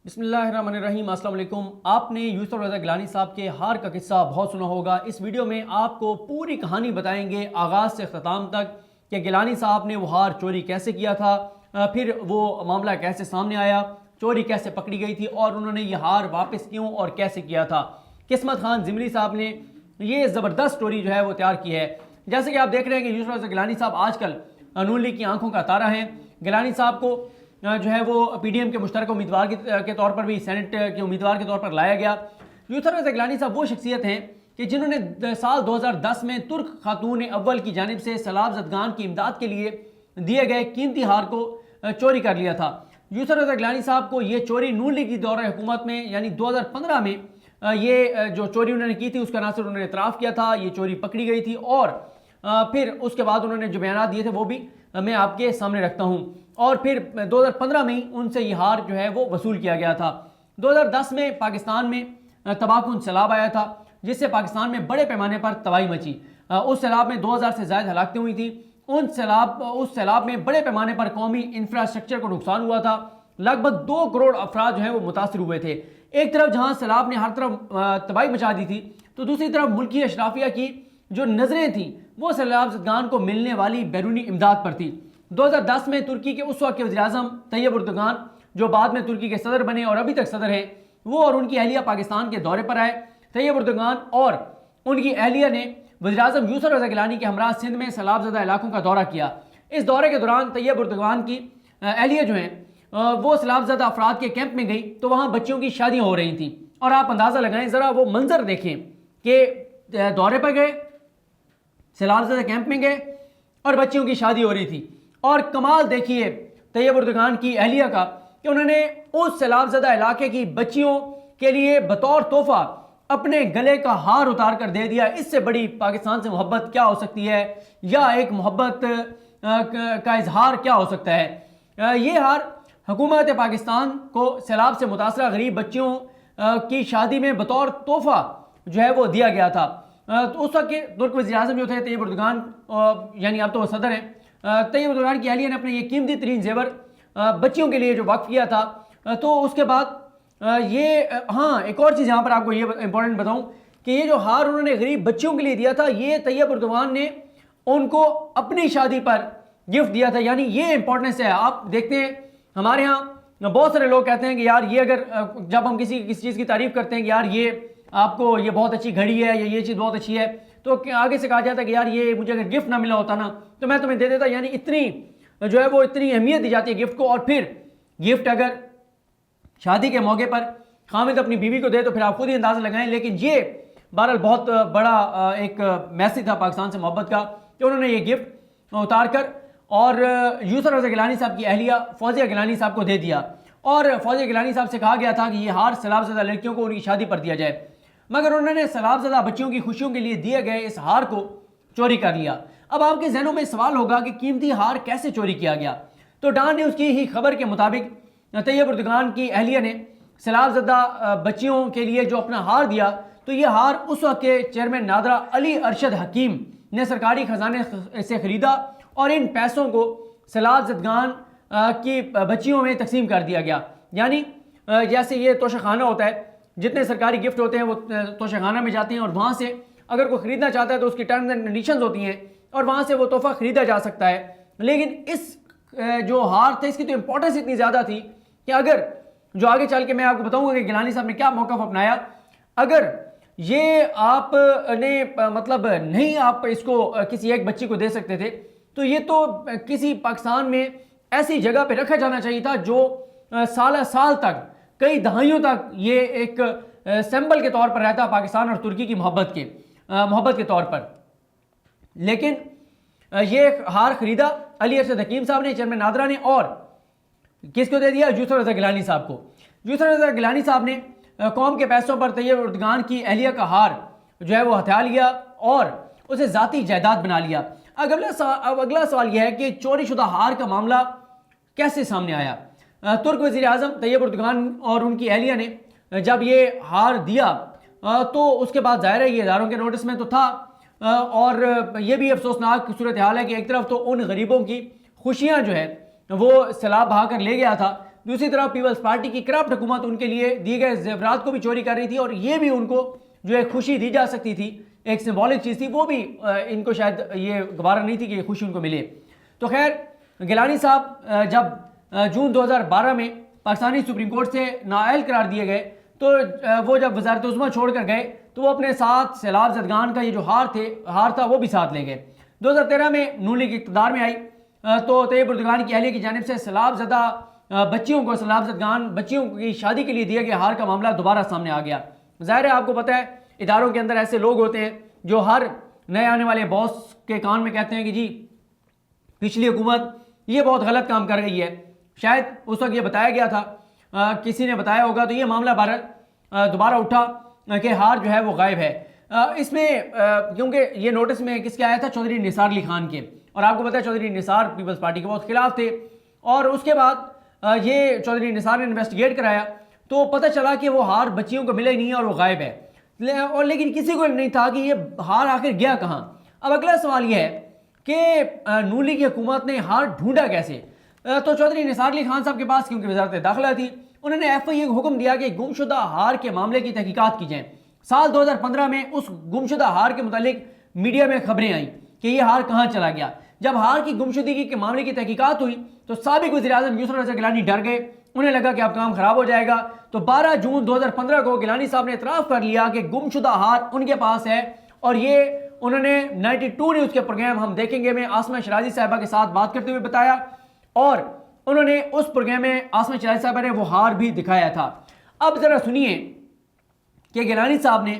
بسم اللہ الرحمن الرحیم۔ السلام علیکم۔ آپ نے یوسف رضا گیلانی صاحب کے ہار کا قصہ بہت سنا ہوگا۔ اس ویڈیو میں آپ کو پوری کہانی بتائیں گے آغاز سے اختتام تک کہ گیلانی صاحب نے وہ ہار چوری کیسے کیا تھا، پھر وہ معاملہ کیسے سامنے آیا، چوری کیسے پکڑی گئی تھی اور انہوں نے یہ ہار واپس کیوں اور کیسے کیا تھا۔ قسمت خان زمری صاحب نے یہ زبردست سٹوری جو ہے وہ تیار کی ہے۔ جیسے کہ آپ دیکھ رہے ہیں کہ یوسف رضا گیلانی صاحب آج کل نون لیگ کی آنکھوں کا تارا ہیں۔ گیلانی صاحب کو جو ہے وہ پی ڈی ایم کے مشترکہ امیدوار کے طور پر بھی سینٹ کے امیدوار کے طور پر لایا گیا۔ یوسف رضا گیلانی صاحب وہ شخصیت ہیں کہ جنہوں نے سال 2010 میں ترک خاتون اول کی جانب سے سیلاب زدگان کی امداد کے لیے دیے گئے قیمتی ہار کو چوری کر لیا تھا۔ یوسف رضا گیلانی صاحب کو یہ چوری نون لیگ کی دور حکومت میں یعنی 2015 میں یہ جو چوری انہوں نے کی تھی اس کا ناصر انہوں نے اعتراف کیا تھا، یہ چوری پکڑی گئی تھی اور پھر اس کے بعد انہوں نے جو بیانات دیے تھے وہ بھی میں آپ کے سامنے رکھتا ہوں۔ اور پھر 2015 میں ان سے یہ ہار جو ہے وہ وصول کیا گیا تھا۔ 2010 میں پاکستان میں تباہ کن سیلاب آیا تھا جس سے پاکستان میں بڑے پیمانے پر تباہی مچی۔ اس سیلاب میں 2000 سے زائد ہلاکتیں ہوئی تھیں۔ اس سیلاب میں بڑے پیمانے پر قومی انفراسٹرکچر کو نقصان ہوا تھا۔ لگ بھگ 2 کروڑ افراد جو ہیں وہ متاثر ہوئے تھے۔ ایک طرف جہاں سیلاب نے ہر طرف تباہی مچا دی تھی تو دوسری طرف ملکی اشرافیہ کی جو نظریں تھیں وہ سیلاب زدگان کو ملنے والی بیرونی امداد پر تھی۔ 2010 میں ترکی کے اس وقت کے وزیر اعظم طیب اردگان جو بعد میں ترکی کے صدر بنے اور ابھی تک صدر ہیں، وہ اور ان کی اہلیہ پاکستان کے دورے پر آئے۔ طیب اردگان اور ان کی اہلیہ نے وزیر اعظم یوسف رضا گیلانی کے ہمراہ سندھ میں سیلاب زدہ علاقوں کا دورہ کیا۔ اس دورے کے دوران طیب اردگان کی اہلیہ جو ہیں وہ سیلاب زدہ افراد کے کیمپ میں گئی تو وہاں بچیوں کی شادیاں ہو رہی تھیں اور آپ اندازہ لگائیں ذرا وہ منظر دیکھیں کہ دورے پر گئے، سیلاب زدہ کیمپ میں گئے اور بچیوں کی شادی ہو رہی تھی۔ اور کمال دیکھیے طیب اردگان کی اہلیہ کا کہ انہوں نے اس سیلاب زدہ علاقے کی بچیوں کے لیے بطور تحفہ اپنے گلے کا ہار اتار کر دے دیا۔ اس سے بڑی پاکستان سے محبت کیا ہو سکتی ہے یا ایک محبت کا اظہار کیا ہو سکتا ہے۔ یہ ہار حکومت پاکستان کو سیلاب سے متاثرہ غریب بچیوں کی شادی میں بطور تحفہ جو ہے وہ دیا گیا تھا۔ اس وقت کے ترک وزیر اعظم جو تھے طیب اردگان، یعنی اب تو وہ صدر ہیں، طیب اردگان کی اہلیہ نے اپنے یہ قیمتی ترین زیور بچیوں کے لیے جو وقف کیا تھا۔ تو اس کے بعد ایک اور چیز یہاں پر آپ کو یہ امپورٹنٹ بتاؤں کہ یہ جو ہار انہوں نے غریب بچیوں کے لیے دیا تھا یہ طیب اردگان نے ان کو اپنی شادی پر گفٹ دیا تھا، یعنی یہ امپورٹنس ہے۔ آپ دیکھتے ہیں ہمارے ہاں بہت سارے لوگ کہتے ہیں کہ یار یہ اگر جب ہم کسی چیز کی تعریف کرتے ہیں کہ یار یہ آپ کو یہ بہت اچھی گھڑی ہے یا یہ چیز بہت اچھی ہے تو آگے سے کہا جاتا ہے کہ یار یہ مجھے اگر گفٹ نہ ملا ہوتا نا تو میں تمہیں دے دیتا، یعنی اتنی جو ہے وہ اتنی اہمیت دی جاتی ہے گفٹ کو۔ اور پھر گفٹ اگر شادی کے موقع پر خامد اپنی بیوی کو دے تو پھر آپ خود ہی اندازہ لگائیں۔ لیکن یہ بہرحال بہت بڑا ایک میسج تھا پاکستان سے محبت کا کہ انہوں نے یہ گفٹ اتار کر اور یوسف رضا گیلانی صاحب کی اہلیہ فوزیہ گیلانی صاحب کو دے دیا۔ اور فوزیہ گیلانی صاحب سے کہا گیا تھا کہ یہ ہار سیلاب زدہ لڑکیوں کو ان کی شادی پر دیا جائے، مگر انہوں نے سیلاب زدہ بچیوں کی خوشیوں کے لیے دیے گئے اس ہار کو چوری کر لیا۔ اب آپ کے ذہنوں میں سوال ہوگا کہ قیمتی ہار کیسے چوری کیا گیا؟ تو ڈان نیوز کی ہی خبر کے مطابق طیب اردگان کی اہلیہ نے سیلاب زدہ بچیوں کے لیے جو اپنا ہار دیا تو یہ ہار اس وقت کے چیئرمین نادرہ علی ارشد حکیم نے سرکاری خزانے سے خریدا اور ان پیسوں کو سیلاب زدگان کی بچیوں میں تقسیم کر دیا گیا۔ یعنی جیسے یہ توشہ خانہ ہوتا ہے، جتنے سرکاری گفٹ ہوتے ہیں وہ توشہ خانہ میں جاتے ہیں اور وہاں سے اگر کوئی خریدنا چاہتا ہے تو اس کی ٹرمز اینڈ کنڈیشنز ہوتی ہیں اور وہاں سے وہ تحفہ خریدا جا سکتا ہے۔ لیکن اس جو ہار تھا اس کی تو امپورٹنس اتنی زیادہ تھی کہ اگر جو آگے چل کے میں آپ کو بتاؤں گا کہ گیلانی صاحب نے کیا موقف اپنایا، اگر یہ آپ نے مطلب نہیں آپ اس کو کسی ایک بچی کو دے سکتے تھے تو یہ تو کسی پاکستان میں ایسی جگہ پہ رکھا جانا چاہیے تھا جو سال تک کئی دہائیوں تک یہ ایک سمبل کے طور پر رہتا پاکستان اور ترکی کی محبت کے طور پر۔ لیکن یہ ہار خریدا علی ارشد حکیم صاحب نے، چیئرمین نادرہ نے، اور کس کو دے دیا؟ یوسف رضا گیلانی صاحب کو۔ یوسف رضا گیلانی صاحب نے قوم کے پیسوں پر طیب اردگان کی اہلیہ کا ہار جو ہے وہ ہتھیا لیا اور اسے ذاتی جائیداد بنا لیا۔ اب اگلا سوال یہ ہے کہ چوری شدہ ہار کا معاملہ کیسے سامنے آیا؟ ترک وزیر اعظم طیب اردگان اور ان کی اہلیہ نے جب یہ ہار دیا تو اس کے بعد ظاہر ہے یہ اداروں کے نوٹس میں تو تھا، اور یہ بھی افسوسناک صورتحال ہے کہ ایک طرف تو ان غریبوں کی خوشیاں جو ہے وہ سیلاب بہا کر لے گیا تھا، دوسری طرف پیپلز پارٹی کی کرپٹ حکومت ان کے لیے دیے گئے زیورات کو بھی چوری کر رہی تھی، اور یہ بھی ان کو جو ایک خوشی دی جا سکتی تھی، ایک سمبولک چیز تھی، وہ بھی ان کو شاید یہ گوارا نہیں تھی کہ یہ خوشی ان کو ملے۔ تو خیر گیلانی صاحب جب جون 2012 میں پاکستانی سپریم کورٹ سے نااہل قرار دیے گئے تو وہ جب وزارت عظمیٰ چھوڑ کر گئے تو وہ اپنے ساتھ سیلاب زدگان کا یہ جو ہار تھا وہ بھی ساتھ لے گئے۔ 2013 میں نون لیگ اقتدار میں آئی تو طیب اردگان کی اہلیہ کی جانب سے سیلاب زدہ بچیوں کو، سیلاب زدگان بچیوں کی شادی کے لیے دیا گیا ہار کا معاملہ دوبارہ سامنے آ گیا۔ ظاہر ہے آپ کو پتہ ہے اداروں کے اندر ایسے لوگ ہوتے ہیں جو ہر نئے آنے والے باس کے کان میں کہتے ہیں کہ جی پچھلی حکومت یہ بہت غلط کام کر رہی ہے، شاید اس وقت یہ بتایا گیا تھا، کسی نے بتایا ہوگا، تو یہ معاملہ دوبارہ اٹھا کہ ہار جو ہے وہ غائب ہے۔ اس میں کیونکہ یہ نوٹس میں کس کے آیا تھا، چودھری نثار علی خان کے، اور آپ کو پتہ ہے چودھری نثار پیپلز پارٹی کے بہت خلاف تھے، اور اس کے بعد یہ چودھری نثار نے انویسٹیگیٹ کرایا تو پتہ چلا کہ وہ ہار بچیوں کو ملے نہیں اور وہ غائب ہے، اور لیکن کسی کو نہیں تھا کہ یہ ہار آخر گیا کہاں۔ اب اگلا سوال یہ ہے کہ نون لیگ کی حکومت نے ہار ڈھونڈا کیسے؟ تو چودھری نثار علی خان صاحب کے پاس کیونکہ وزارت داخلہ تھی، انہوں نے ایف آئی اے کو حکم دیا کہ گمشدہ ہار کے معاملے کی تحقیقات کی جائیں۔ سال 2015 میں اس گمشدہ ہار کے متعلق میڈیا میں خبریں آئیں کہ یہ ہار کہاں چلا گیا۔ جب ہار کی گمشدگی کے معاملے کی تحقیقات ہوئی تو سابق وزیر اعظم یسر رضا گیلانی ڈر گئے، انہیں لگا کہ اب کام خراب ہو جائے گا۔ تو 12 جون 2015 کو گیلانی صاحب نے اعتراف کر لیا کہ گمشدہ ہار ان کے پاس ہے، اور یہ انہوں نے 92 نیوز کے پروگرام ہم دیکھیں گے میں آسمہ شرازی صاحبہ کے ساتھ بات کرتے ہوئے بتایا، اور انہوں نے اس پروگرام میں آسمہ شرازی صاحبہ نے وہ ہار بھی دکھایا تھا۔ اب ذرا سنیے کہ گیلانی صاحب نے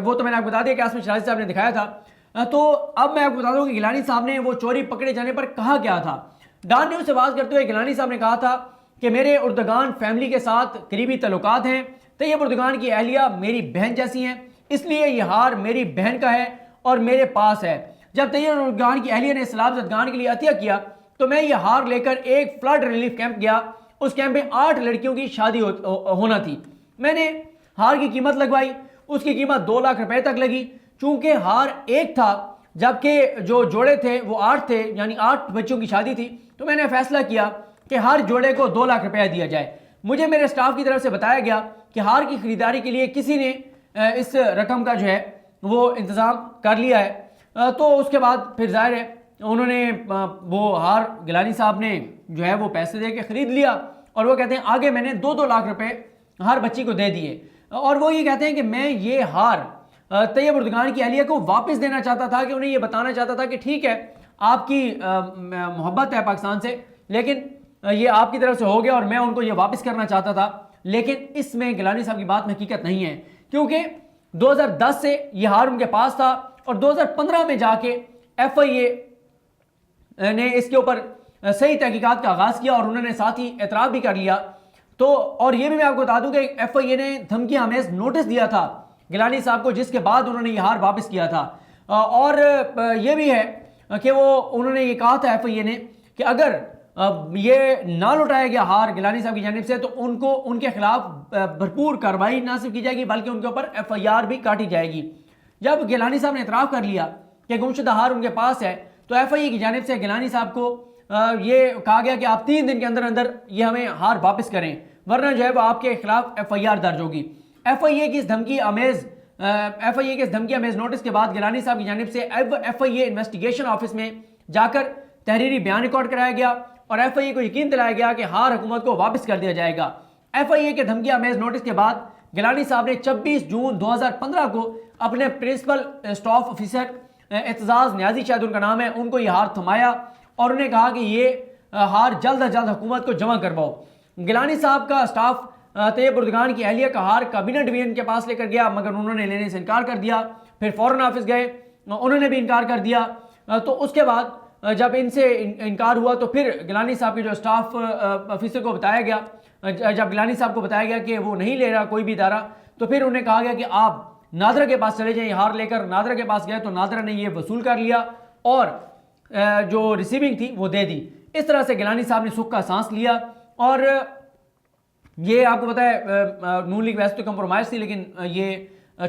وہ تو میں نے آپ کو بتا دیا کہ آسمہ شرازی صاحب نے دکھایا تھا، تو اب میں آپ کو بتا دوں کہ گیلانی صاحب نے وہ چوری پکڑے جانے پر کہا کیا تھا۔ ڈان نیوز سے بات کرتے ہوئے گیلانی صاحب نے کہا تھا کہ میرے اردگان فیملی کے ساتھ قریبی تعلقات ہیں، طیب اردگان کی اہلیہ میری بہن جیسی ہیں، اس لیے یہ ہار میری بہن کا ہے اور میرے پاس ہے۔ جب طیب اردگان کی اہلیہ نے سیلاب زدگان کے لیے عطیہ کیا تو میں یہ ہار لے کر ایک فلڈ ریلیف کیمپ گیا، اس کیمپ میں 8 لڑکیوں کی شادی ہونا تھی، میں نے ہار کی قیمت لگوائی، اس کی قیمت 2 لاکھ روپے تک لگی، چونکہ ہار ایک تھا جبکہ جو جوڑے تھے وہ 8 تھے، یعنی 8 بچوں کی شادی تھی، تو میں نے فیصلہ کیا کہ ہر جوڑے کو 2 لاکھ روپے دیا جائے۔ مجھے میرے سٹاف کی طرف سے بتایا گیا کہ ہار کی خریداری کے لیے کسی نے اس رقم کا جو ہے وہ انتظام کر لیا ہے، تو اس کے بعد پھر ظاہر ہے انہوں نے وہ ہار گیلانی صاحب نے جو ہے وہ پیسے دے کے خرید لیا، اور وہ کہتے ہیں آگے میں نے 2-2 لاکھ روپے ہر بچی کو دے دیے، اور وہ یہ کہتے ہیں کہ میں یہ ہار طیب اردگان کی اہلیہ کو واپس دینا چاہتا تھا، کہ انہیں یہ بتانا چاہتا تھا کہ ٹھیک ہے آپ کی محبت ہے پاکستان سے، لیکن یہ آپ کی طرف سے ہو گیا اور میں ان کو یہ واپس کرنا چاہتا تھا۔ لیکن اس میں گیلانی صاحب کی بات میں حقیقت نہیں ہے، کیونکہ 2010 سے یہ ہار ان کے پاس تھا، اور 2015 میں جا کے ایف آئی اے نے اس کے اوپر صحیح تحقیقات کا آغاز کیا، اور انہوں نے ساتھ ہی اعتراف بھی کر لیا۔ تو اور یہ بھی میں آپ کو بتا دوں کہ ایف آئی اے نے دھمکی آمیز نوٹس دیا تھا گیلانی صاحب کو، جس کے بعد انہوں نے یہ ہار واپس کیا تھا، اور یہ بھی ہے کہ انہوں نے یہ کہا تھا ایف آئی اے نے کہ اگر یہ نہ لوٹایا گیا ہار گیلانی صاحب کی جانب سے تو ان کے خلاف بھرپور کارروائی نہ صرف کی جائے گی بلکہ ان کے اوپر ایف آئی آر بھی کاٹی جائے گی۔ جب گیلانی صاحب نے اعتراف کر لیا کہ گمشدہ ہار ان کے پاس ہے تو ایف آئی اے کی جانب سے گیلانی صاحب کو یہ کہا گیا کہ آپ 3 دن کے اندر اندر یہ ہمیں ہار واپس کریں، ورنہ جو ہے وہ آپ کے خلاف ایف آئی آر درج ہوگی۔ ایف آئی اے کی اس دھمکی آمیز نوٹس کے بعد گیلانی صاحب کی جانب سے ایف آئی اے انویسٹیگیشن آفس میں جا کر تحریری بیان ریکارڈ کرایا گیا، اور ایف آئی اے کو یقین دلایا گیا کہ ہار حکومت کو واپس کر دیا جائے گا۔ ایف آئی اے کے دھمکی آمیز نوٹس کے بعد گیلانی صاحب نے 26 جون 2015 کو اپنے پرنسپل اسٹاف آفیسر اعتزاز نیازی شاید ان کا نام ہے، ان کو یہ ہار تھمایا اور انہیں کہا کہ یہ ہار جلد از جلد حکومت کو جمع کرواؤ۔ گیلانی صاحب کا اسٹاف طیب اردگان کی اہلیہ کا ہار کابینہ ڈویژن کے پاس لے کر گیا، مگر انہوں نے لینے سے انکار کر دیا۔ پھر فورن آفس گئے، انہوں نے بھی انکار کر دیا۔ تو اس کے بعد جب ان سے انکار ہوا تو پھر گیلانی صاحب کے جو اسٹاف آفیسر کو بتایا گیا، جب گیلانی صاحب کو بتایا گیا کہ وہ نہیں لے رہا کوئی بھی ادارہ، تو پھر انہیں کہا گیا کہ آپ نادرہ کے پاس چلے جائیں۔ ہار لے کر نادرہ کے پاس گئے تو نادرہ نے یہ وصول کر لیا اور جو ریسیونگ تھی وہ دے دی۔ اس طرح سے گیلانی صاحب نے سکھ کا سانس لیا، اور یہ آپ کو پتہ ہے نون لیگ ویسے تو کمپرومائز تھی، لیکن یہ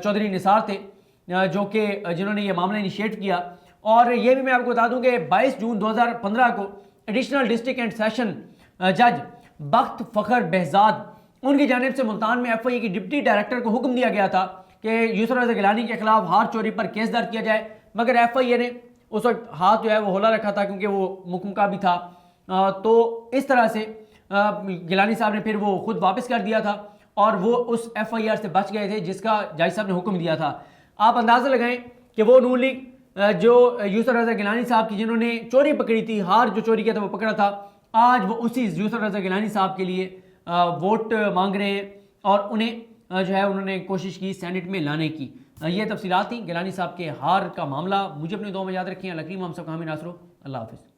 چودھری نثار تھے جو کہ جنہوں نے یہ معاملہ انیشیٹ کیا۔ اور یہ بھی میں آپ کو بتا دوں کہ 22 جون 2015 کو ایڈیشنل ڈسٹرکٹ اینڈ سیشن جج بخت فخر بہزاد ان کی جانب سے ملتان میں ایف آئی اے کی ڈپٹی ڈائریکٹر کو حکم دیا گیا تھا کہ یسر رضا گیلانی کے خلاف ہار چوری پر کیس درج کیا جائے، مگر ایف آئی اے نے اس وقت ہاتھ جو ہے وہ ہولا رکھا تھا کیونکہ وہ مکمکا بھی تھا، تو اس طرح سے گیلانی صاحب نے پھر وہ خود واپس کر دیا تھا اور وہ اس ایف آئی آر سے بچ گئے تھے جس کا جج صاحب نے حکم دیا تھا۔ آپ اندازہ لگائیں کہ وہ نون لیگ جو یسر رضا گیلانی صاحب کی جنہوں نے چوری پکڑی تھی، ہار جو چوری کیا تھا وہ پکڑا تھا، آج وہ اسی یسر رضا گیلانی صاحب کے لیے ووٹ مانگ رہے ہیں اور انہیں جو ہے انہوں نے کوشش کی سینٹ میں لانے کی۔ یہ تفصیلات تھیں گیلانی صاحب کے ہار کا معاملہ۔ مجھے اپنی دعاؤں میں یاد رکھیں۔ اللہ کریم ہم سب کا حامی ناصر ہو۔ اللہ حافظ۔